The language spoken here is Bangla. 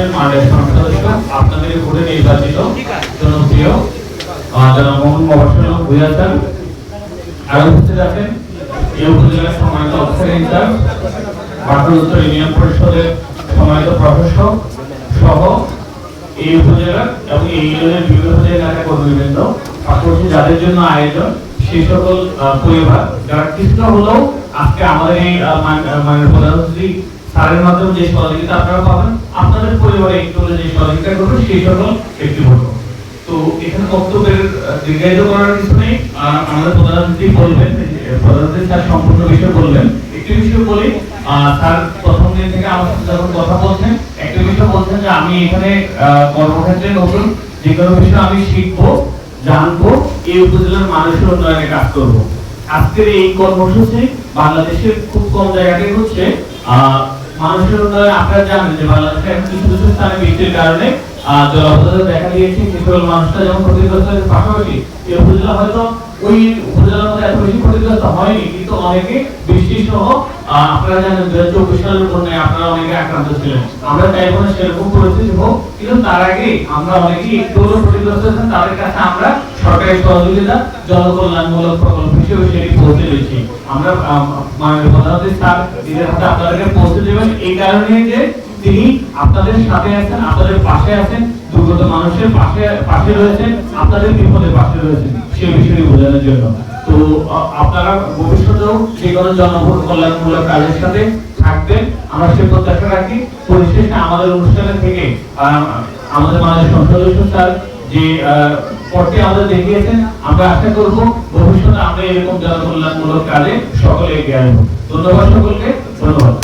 ইউনিয়নের মাননীয় সদস্য আপনাদের ভোটে নির্বাচিত জনপ্রিয় জনাব মোহাম্মদ মোবাশ্বের ভূঁইয়া স্যার, আরো উপস্থিত আছেন এই উপজেলার সম্মানিত অফিসার ইনচার্জ, বাকল উত্তর ইউনিয়ন পরিষদের সম্মানিত প্রশাসক সহ এই উপজেলা এবং এই ইউনিয়নের বিভিন্ন উপজেলার কর্মীবৃন্দ, পাশাপাশি যাদের জন্য আয়োজন সেই সকল পরিবার যারা কিছুটা হলেও আজকে আমাদের এই মাননীয় প্রধানমন্ত্রী স্যারের মাধ্যমে যে সহযোগিতা আপনারা পাবেন, আপনাদের পরিবারে একটু যে সহযোগিতা করবে সেই সকল ব্যক্তিবর্গ। তো এখানে বক্তব্যের দীর্ঘায়িত করার কিছু নেই, আমাদের প্রধানমন্ত্রী বলবেন, প্রধানমন্ত্রী স্যার সম্পূর্ণ বিষয় বলবেন। একটি বিষয় বলি, স্যার প্রথম দিন থেকে আমার সাথে যখন কথা বলছেন একটা বিষয় বলছেন যে আমি এখানে কর্মক্ষেত্রে নতুন, যে কোনো বিষয় আমি শিখবো, জানবো, এই উপজেলার মানুষের উন্নয়নে কাজ করবো। আজকের এই কর্মসূচি বাংলাদেশের খুব কম জায়গাতে হচ্ছে মানুষের উন্নয়ন। আপনারা জানেন যে বাংলাদেশে কিছু কিছু স্থানে বৃষ্টির কারণে জলাবদ্ধতা দেখা দিয়েছে, কিছু মানুষটা যেমন ক্ষতিগ্রস্ত হয়েছে, পাশাপাশি এই উপজেলা হয়তো ওই উপজেলার মধ্যে এত বেশি ক্ষতিগ্রস্ত হয়নি, কিন্তু অনেকে বৃষ্টি সহ আপনারা জানেন 2024 সালের বন্যায় আপনারা অনেকে আক্রান্ত ছিলেন। আমরা চাইবো না সেরকম পরিস্থিতি হোক, কিন্তু তার আগে আমরা অনেকেই একটু হলেও ক্ষতিগ্রস্ত হয়েছেন, তাদের কাছে আমরা সরকারি সহযোগিতা জনকল্যাণমূলক প্রকল্প হিসেবে সেটি পৌঁছে দিচ্ছি। আমরা মাননীয় প্রধানমন্ত্রী স্যার নিজের হাতে আপনাদেরকে পৌঁছে দেবেন এই কারণে যে তিনি আপনাদের সাথে আছেন, আপনাদের পাশে আছেন, দুর্গত মানুষের পাশে রয়েছেন, আপনাদের বিপদের পাশে রয়েছেন, সেই বিষয়টি বোঝানোর জন্য। তো আপনারা ভবিষ্যতেও যে কোনো জনগণ কল্যাণমূলক কাজের সাথে থাকবেন, আমরা সে প্রত্যাশা রাখি। পরিশেষে আমাদের অনুষ্ঠানের থেকে আমাদের মাননীয় সংসদ সদস্য স্যার যে পথটি আমাদের দেখিয়েছেন, আমরা আশা করব ভবিষ্যতে আমরা এরকম জনকল্যাণমূলক কাজে সকলে এগিয়ে আসবো। ধন্যবাদ সকলকে, ধন্যবাদ।